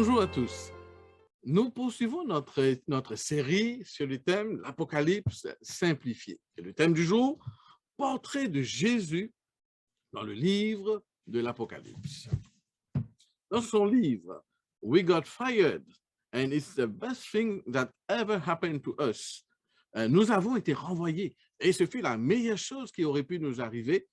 Bonjour à tous. Nous poursuivons notre série sur le thème l'Apocalypse simplifié. Et le thème du jour, portrait de Jésus dans le livre de l'Apocalypse. Dans son livre, We Got Fired and It's the Best Thing That Ever Happened to Us, nous avons été renvoyés et ce fut la meilleure chose qui aurait pu nous arriver.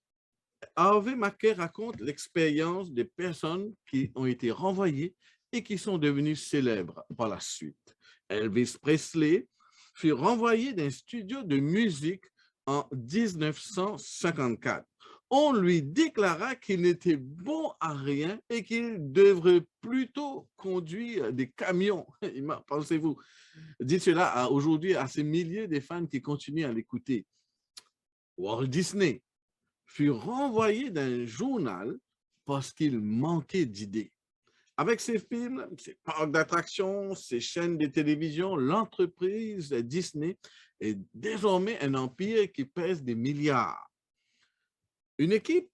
Harvey Mackay raconte l'expérience des personnes qui ont été renvoyées et qui sont devenues célèbres par la suite. Elvis Presley fut renvoyé d'un studio de musique en 1954. On lui déclara qu'il n'était bon à rien et qu'il devrait plutôt conduire des camions. Pensez-vous, dites cela aujourd'hui à ces milliers de fans qui continuent à l'écouter. Walt Disney fut renvoyé d'un journal parce qu'il manquait d'idées. Avec ses films, ses parcs d'attractions, ses chaînes de télévision, l'entreprise Disney est désormais un empire qui pèse des milliards. Une équipe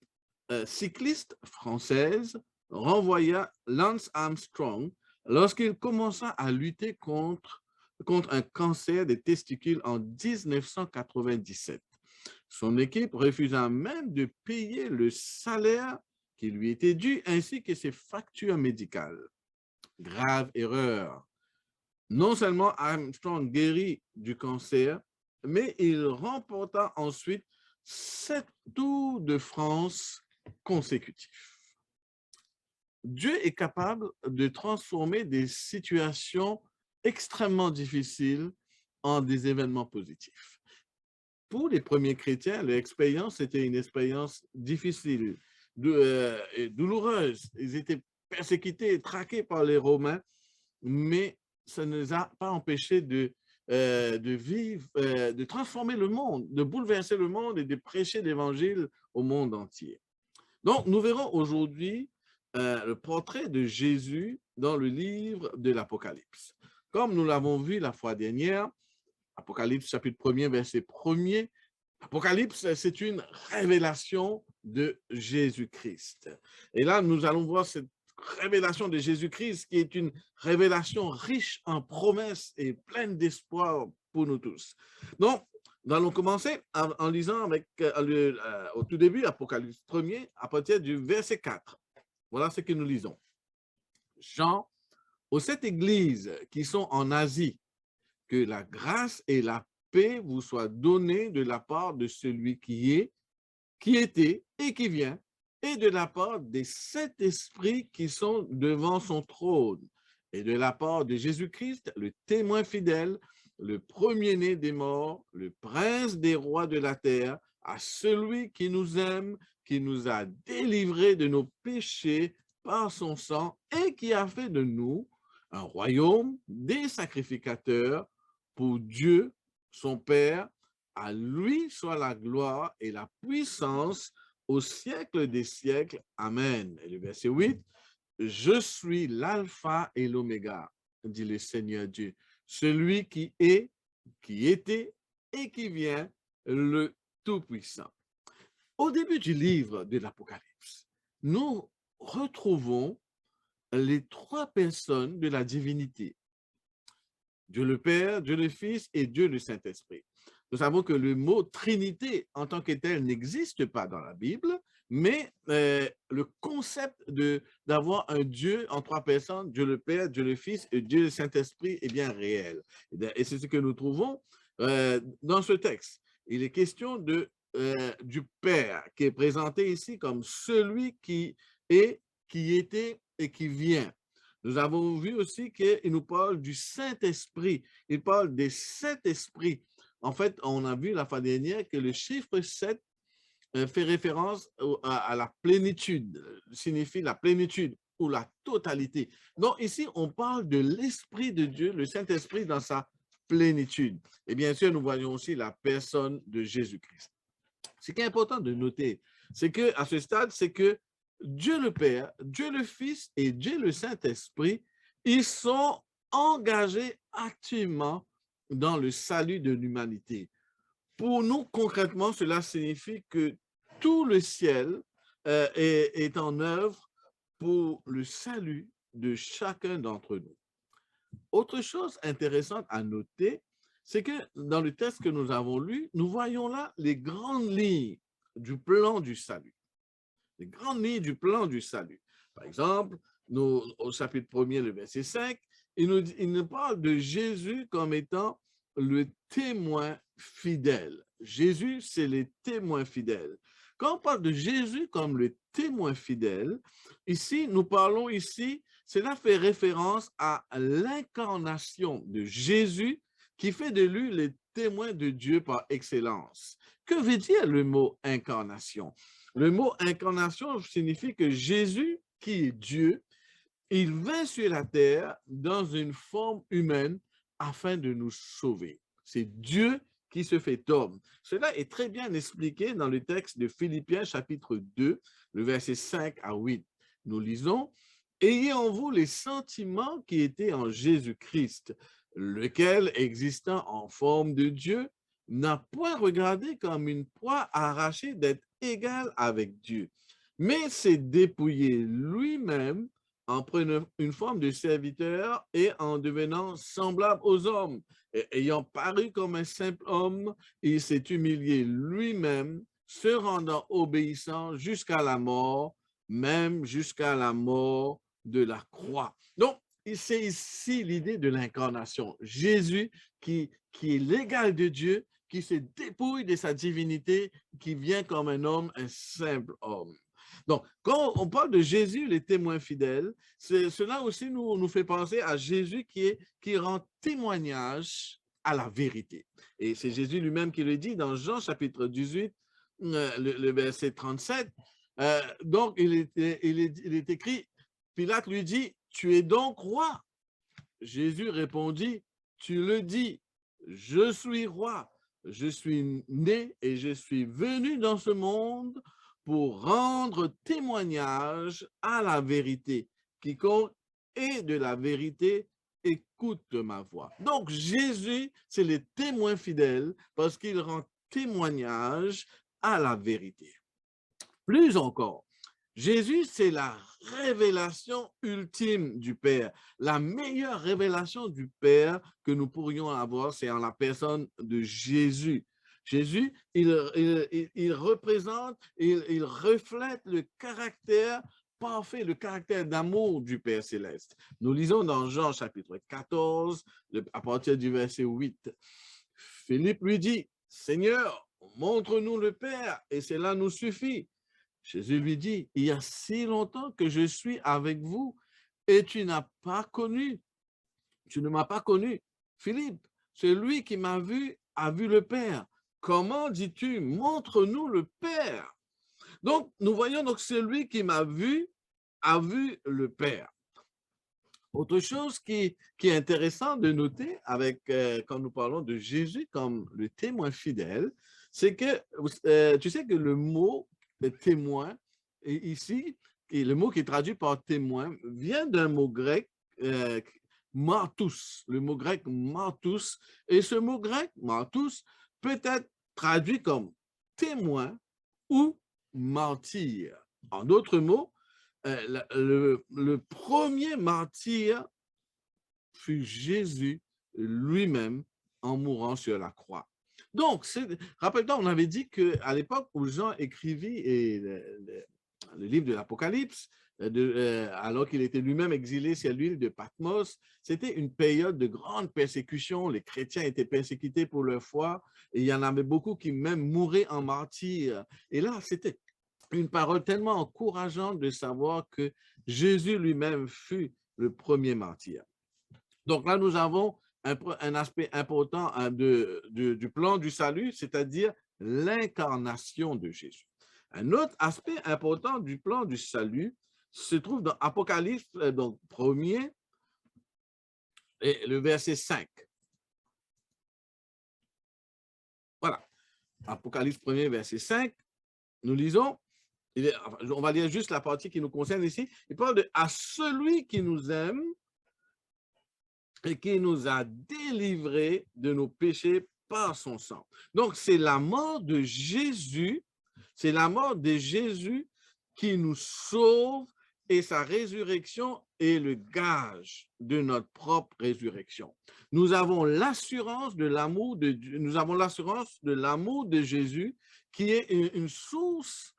cycliste française renvoya Lance Armstrong lorsqu'il commença à lutter contre un cancer des testicules en 1997. Son équipe refusa même de payer le salaire qui lui était dû ainsi que ses factures médicales. Grave erreur. Non seulement Armstrong guérit du cancer, mais il remporta ensuite 7 Tours de France consécutifs. Dieu est capable de transformer des situations extrêmement difficiles en des événements positifs. Pour les premiers chrétiens, l'expérience était une expérience difficile, et douloureuse. Ils étaient persécutés et traqués par les Romains, mais ça ne les a pas empêchés de vivre, de transformer le monde, de bouleverser le monde et de prêcher l'Évangile au monde entier. Donc, nous verrons aujourd'hui le portrait de Jésus dans le livre de l'Apocalypse. Comme nous l'avons vu la fois dernière, Apocalypse chapitre 1er, verset 1er, Apocalypse, c'est une révélation de Jésus-Christ. Et là, nous allons voir cette révélation de Jésus-Christ qui est une révélation riche en promesses et pleine d'espoir pour nous tous. Donc, nous allons commencer en lisant avec, au tout début, Apocalypse 1er, à partir du verset 4. Voilà ce que nous lisons. Jean, aux 7 églises qui sont en Asie, que la grâce et la paix vous soient données de la part de celui qui est, qui était et qui vient, et de la part des 7 esprits qui sont devant son trône, et de la part de Jésus-Christ, le témoin fidèle, le premier-né des morts, le prince des rois de la terre, à celui qui nous aime, qui nous a délivrés de nos péchés par son sang et qui a fait de nous un royaume, des sacrificateurs pour Dieu, son Père. À lui soit la gloire et la puissance au siècle des siècles. Amen. Et le verset 8, je suis l'alpha et l'oméga, dit le Seigneur Dieu, celui qui est, qui était et qui vient, le Tout-Puissant. Au début du livre de l'Apocalypse, nous retrouvons les 3 personnes de la divinité. Dieu le Père, Dieu le Fils et Dieu le Saint-Esprit. Nous savons que le mot Trinité en tant que tel n'existe pas dans la Bible, mais le concept d'avoir un Dieu en 3 personnes, Dieu le Père, Dieu le Fils et Dieu le Saint-Esprit est bien réel. Et c'est ce que nous trouvons dans ce texte. Il est question du Père qui est présenté ici comme celui qui est, qui était et qui vient. Nous avons vu aussi qu'il nous parle du Saint-Esprit. Il parle des 7 esprits. En fait, on a vu la fois dernière que le chiffre 7 fait référence à la plénitude, signifie la plénitude ou la totalité. Donc ici, on parle de l'Esprit de Dieu, le Saint-Esprit dans sa plénitude. Et bien sûr, nous voyons aussi la personne de Jésus-Christ. Ce qui est important de noter, c'est qu'à ce stade, c'est que Dieu le Père, Dieu le Fils et Dieu le Saint-Esprit, ils sont engagés activement dans le salut de l'humanité. Pour nous, concrètement, cela signifie que tout le ciel est en œuvre pour le salut de chacun d'entre nous. Autre chose intéressante à noter, c'est que dans le texte que nous avons lu, nous voyons là les grandes lignes du plan du salut. Les grandes lignes du plan du salut. Par exemple, au chapitre 1er, le verset 5, il nous parle de Jésus comme étant le témoin fidèle. Jésus, c'est le témoin fidèle. Quand on parle de Jésus comme le témoin fidèle, ici, nous parlons ici, cela fait référence à l'incarnation de Jésus qui fait de lui le témoin de Dieu par excellence. Que veut dire le mot incarnation? Le mot incarnation signifie que Jésus, qui est Dieu, il vint sur la terre dans une forme humaine afin de nous sauver. C'est Dieu qui se fait homme. Cela est très bien expliqué dans le texte de Philippiens chapitre 2, le verset 5 à 8. Nous lisons « Ayez en vous les sentiments qui étaient en Jésus-Christ, lequel, existant en forme de Dieu, n'a point regardé comme une proie arrachée d'être égal avec Dieu, mais s'est dépouillé lui-même en prenant une forme de serviteur et en devenant semblable aux hommes. Et ayant paru comme un simple homme, il s'est humilié lui-même, se rendant obéissant jusqu'à la mort, même jusqu'à la mort de la croix. » Donc, c'est ici l'idée de l'incarnation. Jésus qui est l'égal de Dieu, qui se dépouille de sa divinité, qui vient comme un homme, un simple homme. Donc, quand on parle de Jésus, les témoins fidèles, cela aussi nous fait penser à Jésus qui rend témoignage à la vérité. Et c'est Jésus lui-même qui le dit dans Jean chapitre 18, le verset 37. Donc, il est écrit, Pilate lui dit, « Tu es donc roi ?» Jésus répondit, « Tu le dis, je suis roi. Je suis né et je suis venu dans ce monde pour rendre témoignage à la vérité. Quiconque est de la vérité, écoute ma voix. » Donc, Jésus, c'est le témoin fidèle parce qu'il rend témoignage à la vérité. Plus encore, Jésus, c'est la révélation ultime du Père. La meilleure révélation du Père que nous pourrions avoir, c'est en la personne de Jésus. Jésus, il représente, il reflète le caractère parfait, le caractère d'amour du Père céleste. Nous lisons dans Jean chapitre 14, à partir du verset 8. Philippe lui dit, « Seigneur, montre-nous le Père et cela nous suffit. » Jésus lui dit, « Il y a si longtemps que je suis avec vous et tu ne m'as pas connu. Philippe, celui qui m'a vu a vu le Père. Comment dis-tu, montre-nous le Père? » Donc, nous voyons donc celui qui m'a vu a vu le Père. Autre chose qui est intéressant de noter quand nous parlons de Jésus comme le témoin fidèle, c'est que tu sais que le mot témoin, ici, et le mot qui est traduit par témoin, vient d'un mot grec, martus, le mot grec martus, et ce mot grec, martus, peut être traduit comme témoin ou martyr. En d'autres mots, le premier martyr fut Jésus lui-même en mourant sur la croix. Donc, rappelle-toi, on avait dit qu'à l'époque où Jean écrivit le livre de l'Apocalypse, alors qu'il était lui-même exilé sur l'île de Patmos, c'était une période de grande persécution. Les chrétiens étaient persécutés pour leur foi et il y en avait beaucoup qui même mouraient en martyrs. Et là, c'était une parole tellement encourageante de savoir que Jésus lui-même fut le premier martyr. Donc là, nous avons un aspect important du plan du salut, c'est-à-dire l'incarnation de Jésus. Un autre aspect important du plan du salut se trouve dans Apocalypse, donc 1er, et le verset 5. Voilà. Apocalypse 1er, verset 5, nous lisons, on va lire juste la partie qui nous concerne ici. Il parle de « à celui qui nous aime et qui nous a délivrés de nos péchés par son sang. » Donc, c'est la mort de Jésus, c'est la mort de Jésus qui nous sauve et sa résurrection est le gage de notre propre résurrection. Nous avons l'assurance de l'amour de Dieu, nous avons l'assurance de l'amour de Jésus qui est une source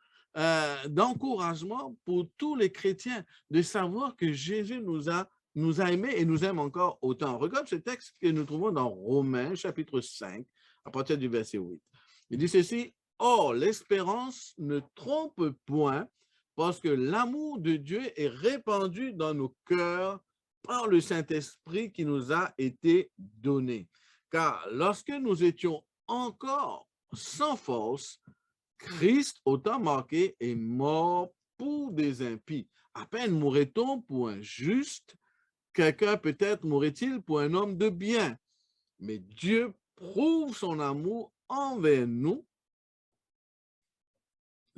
d'encouragement pour tous les chrétiens de savoir que Jésus nous a aimés et nous aime encore autant. Regarde ce texte que nous trouvons dans Romains chapitre 5 à partir du verset 8. Il dit ceci: « Or, l'espérance ne trompe point, parce que l'amour de Dieu est répandu dans nos cœurs par le Saint-Esprit qui nous a été donné. Car lorsque nous étions encore sans force, Christ, au temps marqué, est mort pour des impies. À peine mourrait-on pour un juste, quelqu'un peut-être mourrait-il pour un homme de bien. Mais Dieu prouve son amour envers nous,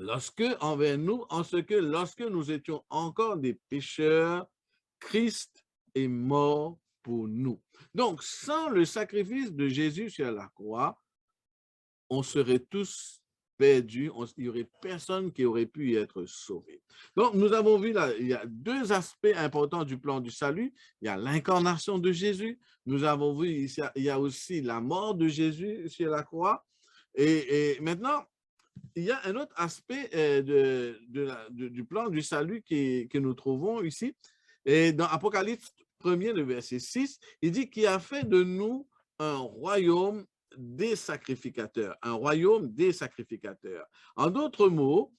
en ce que lorsque nous étions encore des pécheurs, Christ est mort pour nous. Donc, sans le sacrifice de Jésus sur la croix, on serait tous perdus, il n'y aurait personne qui aurait pu y être sauvé. Donc, nous avons vu là, il y a deux aspects importants du plan du salut. Il y a l'incarnation de Jésus. Nous avons vu, il y a aussi la mort de Jésus sur la croix. Et maintenant, il y a un autre aspect du plan du salut que nous trouvons ici. Et dans Apocalypse 1er, le verset 6, il dit qu'il a fait de nous un royaume des sacrificateurs. Un royaume des sacrificateurs. En d'autres mots,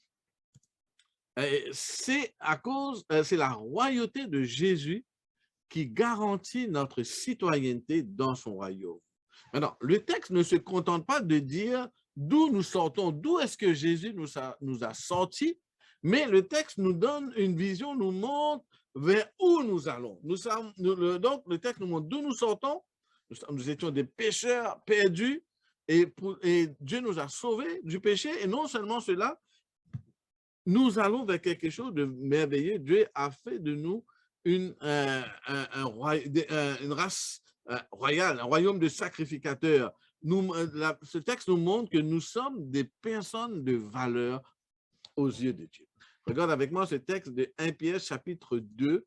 c'est la royauté de Jésus qui garantit notre citoyenneté dans son royaume. Maintenant, le texte ne se contente pas de dire d'où nous sortons, d'où est-ce que Jésus nous a sortis, mais le texte nous donne une vision, nous montre vers où nous allons. Donc, le texte nous montre d'où nous sortons. Nous étions des pécheurs perdus et Dieu nous a sauvés du péché. Et non seulement cela, nous allons vers quelque chose de merveilleux. Dieu a fait de nous une race royale, un royaume de sacrificateurs. Ce texte nous montre que nous sommes des personnes de valeur aux yeux de Dieu. Regarde avec moi ce texte de 1 Pierre chapitre 2,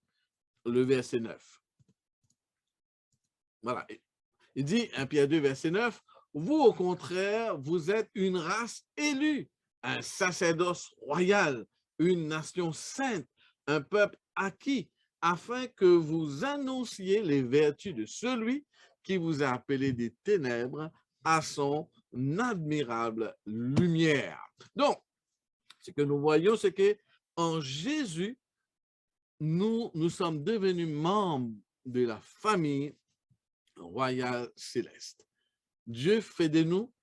le verset 9. Voilà. Il dit, 1 Pierre 2, verset 9, « Vous, au contraire, vous êtes une race élue, un sacerdoce royal, une nation sainte, un peuple acquis, afin que vous annonciez les vertus de celui qui vous a appelé des ténèbres à son admirable lumière. » Donc, ce que nous voyons, c'est qu'en Jésus, nous sommes devenus membres de la famille royale céleste. Dieu fait de nous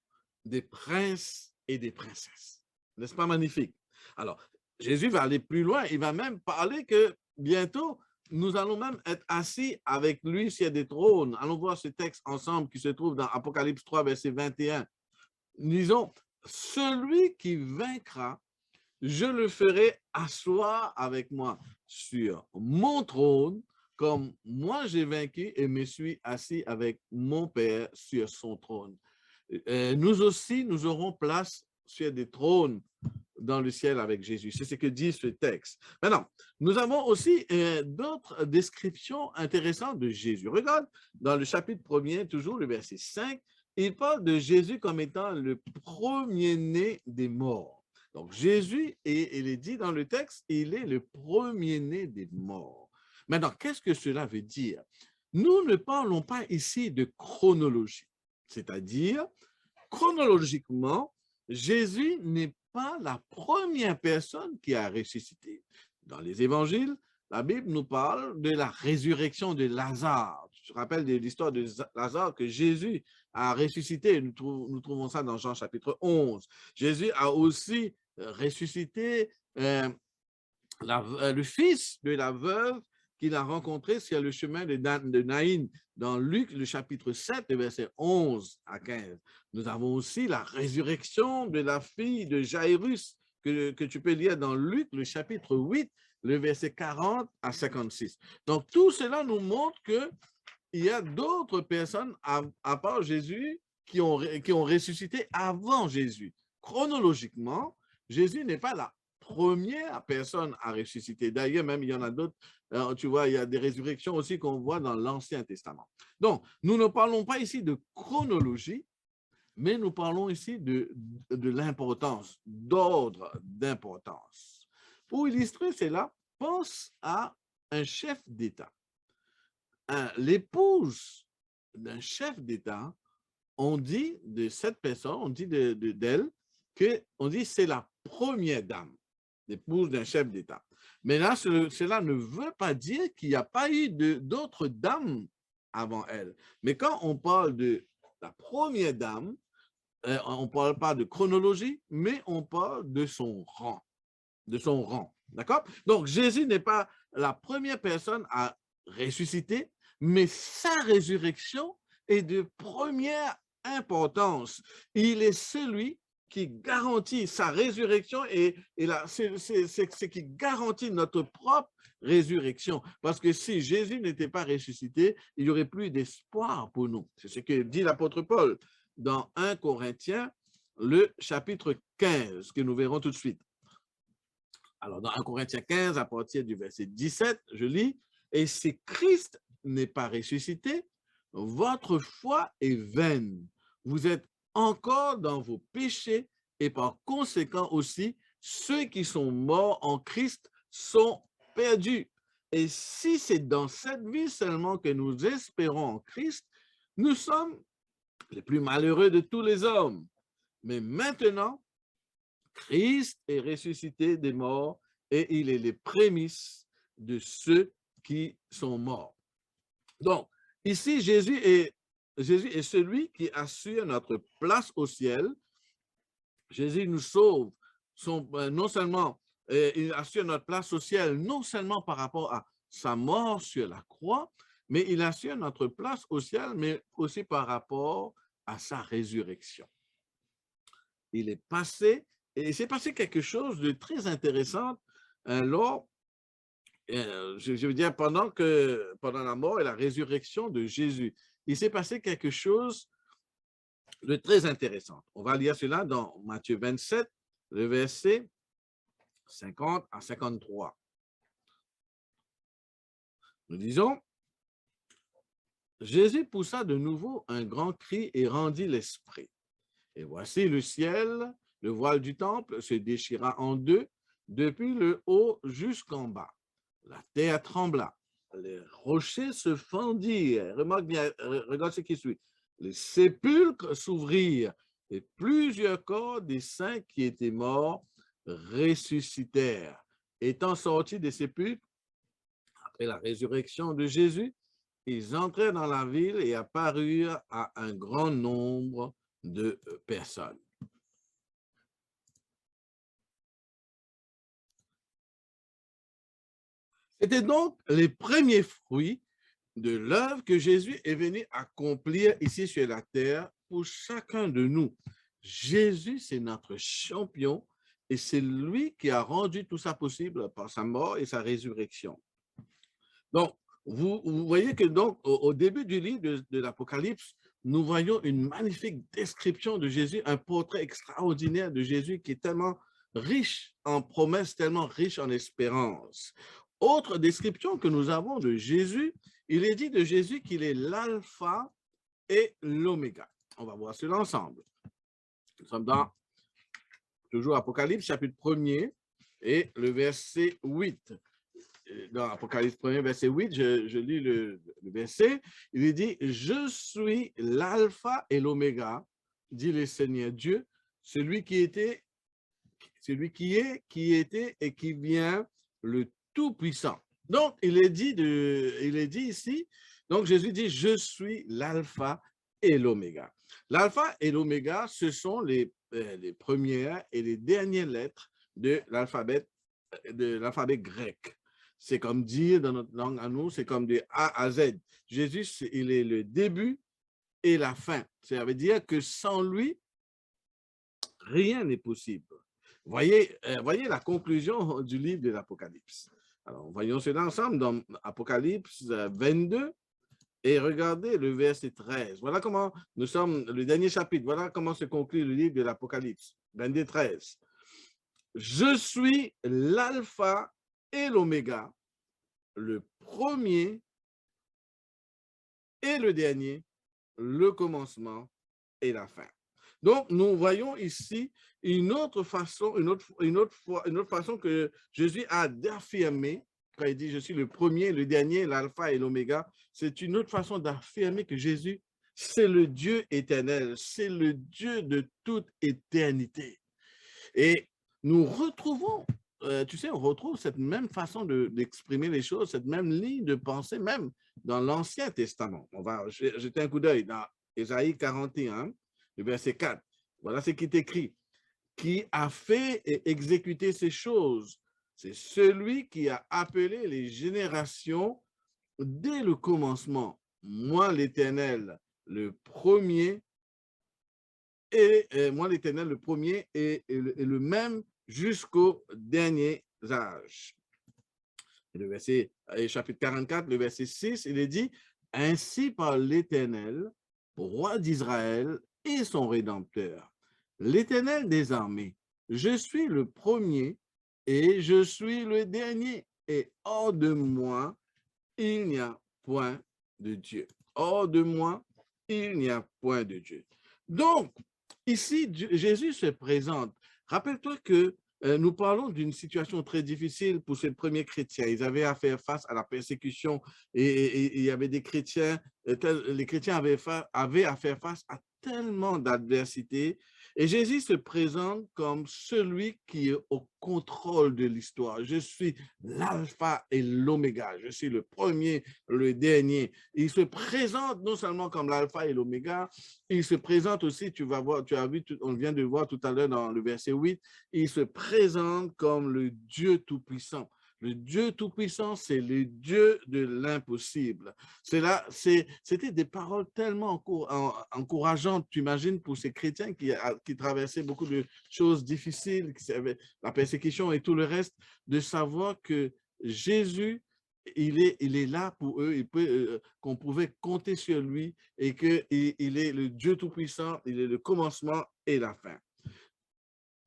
des princes et des princesses. N'est-ce pas magnifique? Alors, Jésus va aller plus loin. Il va même parler que bientôt, nous allons même être assis avec lui sur des trônes. Allons voir ce texte ensemble qui se trouve dans Apocalypse 3, verset 21. Disons, celui qui vaincra, je le ferai asseoir avec moi sur mon trône, comme moi j'ai vaincu et me suis assis avec mon Père sur son trône. Nous aussi, nous aurons place sur des trônes dans le ciel avec Jésus. C'est ce que dit ce texte. Maintenant, nous avons aussi d'autres descriptions intéressantes de Jésus. Regarde, dans le chapitre 1er, toujours le verset 5, il parle de Jésus comme étant le premier-né des morts. Donc, Jésus, il est dit dans le texte, il est le premier-né des morts. Maintenant, qu'est-ce que cela veut dire? Nous ne parlons pas ici de chronologie, c'est-à-dire, chronologiquement, Jésus n'est pas la première personne qui a ressuscité. Dans les évangiles, la Bible nous parle de la résurrection de Lazare. Tu te rappelles de l'histoire de Lazare que Jésus a ressuscité. Nous trouvons ça dans Jean chapitre 11. Jésus a aussi ressuscité le fils de la veuve qu'il a rencontré sur le chemin de Naïn, dans Luc, le chapitre 7, versets 11 à 15. Nous avons aussi la résurrection de la fille de Jairus, que tu peux lire dans Luc, le chapitre 8, le verset 40 à 56. Donc, tout cela nous montre qu'il y a d'autres personnes, à part Jésus, qui ont ressuscité avant Jésus. Chronologiquement, Jésus n'est pas la première personne à ressusciter. D'ailleurs, même, il y en a d'autres. Tu vois, il y a des résurrections aussi qu'on voit dans l'Ancien Testament. Donc, nous ne parlons pas ici de chronologie, mais nous parlons ici de l'importance, d'ordre d'importance. Pour illustrer cela, pense à un chef d'État. L'épouse d'un chef d'État, on dit de cette personne, on dit d'elle, qu'on dit c'est la première dame, l'épouse d'un chef d'État. Mais là, cela ne veut pas dire qu'il n'y a pas eu d'autres dames avant elle. Mais quand on parle de la première dame, on ne parle pas de chronologie, mais on parle de son rang. De son rang. D'accord? Donc, Jésus n'est pas la première personne à ressusciter, mais sa résurrection est de première importance. Il est celui qui garantit sa résurrection et c'est ce qui garantit notre propre résurrection. Parce que si Jésus n'était pas ressuscité, il n'y aurait plus d'espoir pour nous. C'est ce que dit l'apôtre Paul dans 1 Corinthiens, le chapitre 15, que nous verrons tout de suite. Alors, dans 1 Corinthiens 15, à partir du verset 17, je lis, « Et si Christ n'est pas ressuscité, votre foi est vaine. Vous êtes encore dans vos péchés et par conséquent aussi, ceux qui sont morts en Christ sont perdus. Et si c'est dans cette vie seulement que nous espérons en Christ, nous sommes les plus malheureux de tous les hommes. Mais maintenant, Christ est ressuscité des morts et il est les prémices de ceux qui sont morts. » Donc, ici, Jésus est celui qui assure notre place au ciel. Jésus nous sauve, non seulement, il assure notre place au ciel, non seulement par rapport à sa mort sur la croix, mais il assure notre place au ciel, mais aussi par rapport à sa résurrection. Il est passé, et il s'est passé quelque chose de très intéressant lors, je veux dire, pendant la mort et la résurrection de Jésus. Il s'est passé quelque chose de très intéressant. On va lire cela dans Matthieu 27, le verset 50 à 53. Nous disons, « Jésus poussa de nouveau un grand cri et rendit l'esprit. Et voici le ciel, le voile du temple se déchira en deux, depuis le haut jusqu'en bas. La terre trembla, les rochers se fendirent. Remarque bien, regarde ce qui suit. Les sépulcres s'ouvrirent et plusieurs corps des saints qui étaient morts ressuscitèrent. Étant sortis des sépulcres, après la résurrection de Jésus, ils entrèrent dans la ville et apparurent à un grand nombre de personnes. C'était donc les premiers fruits de l'œuvre que Jésus est venu accomplir ici sur la terre pour chacun de nous. Jésus, c'est notre champion et c'est lui qui a rendu tout ça possible par sa mort et sa résurrection. Donc, vous voyez que donc au début du livre de l'Apocalypse, nous voyons une magnifique description de Jésus, un portrait extraordinaire de Jésus qui est tellement riche en promesses, tellement riche en espérance. Autre description que nous avons de Jésus, il est dit de Jésus qu'il est l'alpha et l'oméga. On va voir cela ensemble. Nous sommes dans toujours Apocalypse, chapitre 1er et le verset 8. Dans Apocalypse 1er, verset 8, je lis le verset, il est dit « Je suis l'alpha et l'oméga, dit le Seigneur Dieu, celui qui était, celui qui est, qui était et qui vient, le Tout-Puissant. » Donc, il est dit ici, donc Jésus dit « Je suis l'alpha et l'oméga. » L'alpha et l'oméga, ce sont les premières et les dernières lettres de l'alphabet grec. C'est comme dire dans notre langue à nous, c'est comme de A à Z. Jésus, il est le début et la fin. Ça veut dire que sans lui, rien n'est possible. Voyez la conclusion du livre de l'Apocalypse. Alors, voyons cela ensemble dans Apocalypse 22 et regardez le verset 13. Voilà comment nous sommes, le dernier chapitre, voilà comment se conclut le livre de l'Apocalypse, 22, 13. Je suis l'alpha et l'oméga, le premier et le dernier, le commencement et la fin. Donc, nous voyons ici une autre façon, une autre façon que Jésus a d'affirmer, quand il dit « Je suis le premier, le dernier, l'alpha et l'oméga », c'est une autre façon d'affirmer que Jésus, c'est le Dieu éternel, c'est le Dieu de toute éternité. Et nous retrouvons, tu sais, on retrouve cette même façon d'exprimer les choses, cette même ligne de pensée, même dans l'Ancien Testament. On va jeter un coup d'œil dans Ésaïe 41, le verset 4. Voilà ce qui est écrit. Qui a fait et exécuté ces choses? C'est celui qui a appelé les générations dès le commencement. Moi, l'Éternel, le premier, et moi, l'Éternel, le premier et le même jusqu'au dernier âge. Et le verset, chapitre 44, le verset 6, il est dit, « Ainsi par l'Éternel, roi d'Israël et son Rédempteur, l'Éternel des armées, je suis le premier et je suis le dernier, et hors de moi, il n'y a point de Dieu. Hors de moi, il n'y a point de Dieu. » Donc, ici, Jésus se présente. Rappelle-toi que nous parlons d'une situation très difficile pour ces premiers chrétiens. Ils avaient à faire face à la persécution et il y avait des chrétiens, les chrétiens avaient à faire face à tellement d'adversité. Et Jésus se présente comme celui qui est au contrôle de l'histoire. Je suis l'alpha et l'oméga. Je suis le premier, le dernier. Il se présente non seulement comme l'alpha et l'oméga, il se présente aussi, tu vas voir, tu as vu, on vient de voir tout à l'heure dans le verset 8, il se présente comme le Dieu Tout-Puissant. Le Dieu Tout-Puissant, c'est le Dieu de l'impossible. C'était des paroles tellement encourageantes, tu imagines, pour ces chrétiens qui traversaient beaucoup de choses difficiles, qui avaient la persécution et tout le reste, de savoir que Jésus, il est là pour eux, qu'on pouvait compter sur lui et qu'il est le Dieu Tout-Puissant, il est le commencement et la fin.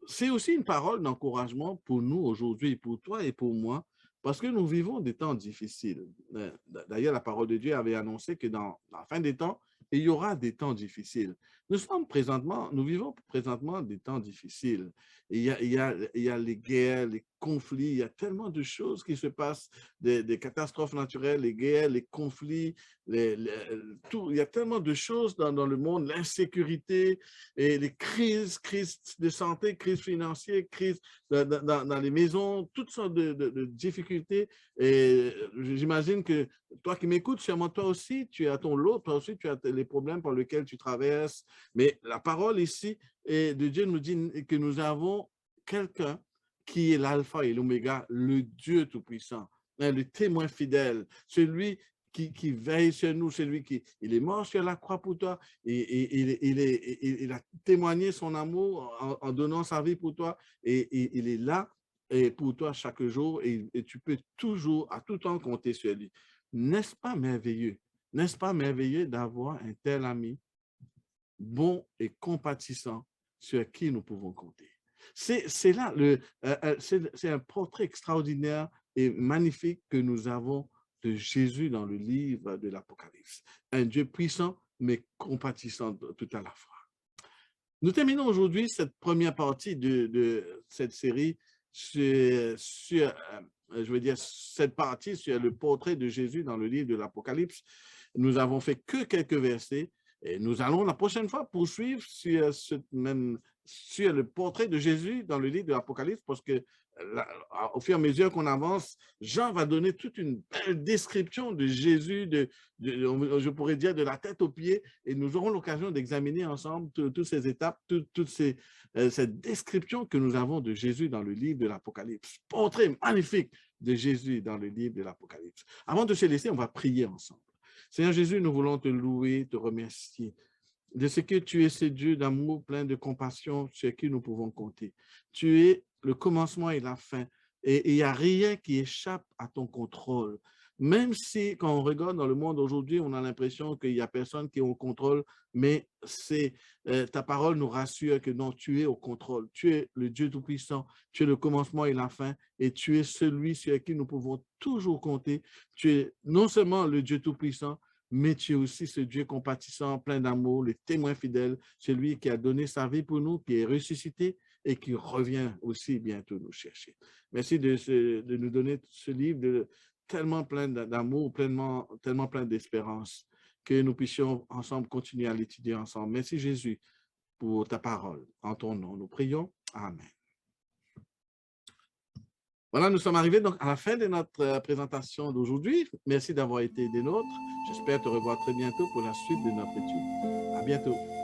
C'est aussi une parole d'encouragement pour nous aujourd'hui, pour toi et pour moi, parce que nous vivons des temps difficiles. D'ailleurs, la parole de Dieu avait annoncé que dans la fin des temps, il y aura des temps difficiles. Nous vivons présentement des temps difficiles. Il y a les guerres, les conflits, il y a tellement de choses qui se passent, des catastrophes naturelles, les guerres, les conflits, tout. Il y a tellement de choses dans le monde, l'insécurité, et les crises de santé, crises financières, crises dans les maisons, toutes sortes de difficultés. Et j'imagine que toi qui m'écoutes, sûrement toi aussi, tu as ton lot, toi aussi, tu as les problèmes par lesquels tu traverses. Mais la parole ici de Dieu nous dit que nous avons quelqu'un qui est l'alpha et l'oméga, le Dieu Tout-Puissant, le témoin fidèle, celui qui veille sur nous, celui il est mort sur la croix pour toi, il a témoigné son amour en donnant sa vie pour toi, et il est là pour toi chaque jour, et tu peux toujours, à tout temps, compter sur lui. N'est-ce pas merveilleux? N'est-ce pas merveilleux d'avoir un tel ami, bon et compatissant, sur qui nous pouvons compter? C'est là, c'est un portrait extraordinaire et magnifique que nous avons de Jésus dans le livre de l'Apocalypse. Un Dieu puissant, mais compatissant tout à la fois. Nous terminons aujourd'hui cette première partie de cette série sur je veux dire, cette partie sur le portrait de Jésus dans le livre de l'Apocalypse. Nous avons fait que quelques versets et nous allons la prochaine fois poursuivre sur le portrait de Jésus dans le livre de l'Apocalypse, parce que au fur et à mesure qu'on avance, Jean va donner toute une belle description de Jésus, je pourrais dire de la tête aux pieds, et nous aurons l'occasion d'examiner ensemble toutes ces étapes, cette description que nous avons de Jésus dans le livre de l'Apocalypse. Portrait magnifique de Jésus dans le livre de l'Apocalypse. Avant de se laisser, on va prier ensemble. Seigneur Jésus, nous voulons te louer, te remercier de ce que tu es ce Dieu d'amour, plein de compassion, sur qui nous pouvons compter. Tu es le commencement et la fin, et il n'y a rien qui échappe à ton contrôle. Même si, quand on regarde dans le monde aujourd'hui, on a l'impression qu'il n'y a personne qui est au contrôle, mais ta parole nous rassure que non, tu es au contrôle. Tu es le Dieu Tout-Puissant, tu es le commencement et la fin, et tu es celui sur qui nous pouvons toujours compter. Tu es non seulement le Dieu Tout-Puissant, mais tu es aussi ce Dieu compatissant, plein d'amour, le témoin fidèle, celui qui a donné sa vie pour nous, qui est ressuscité et qui revient aussi bientôt nous chercher. Merci de nous donner ce livre tellement plein d'amour, tellement plein d'espérance, que nous puissions ensemble continuer à l'étudier ensemble. Merci Jésus pour ta parole. En ton nom, nous prions. Amen. Voilà, nous sommes arrivés donc à la fin de notre présentation d'aujourd'hui. Merci d'avoir été des nôtres. J'espère te revoir très bientôt pour la suite de notre étude. À bientôt.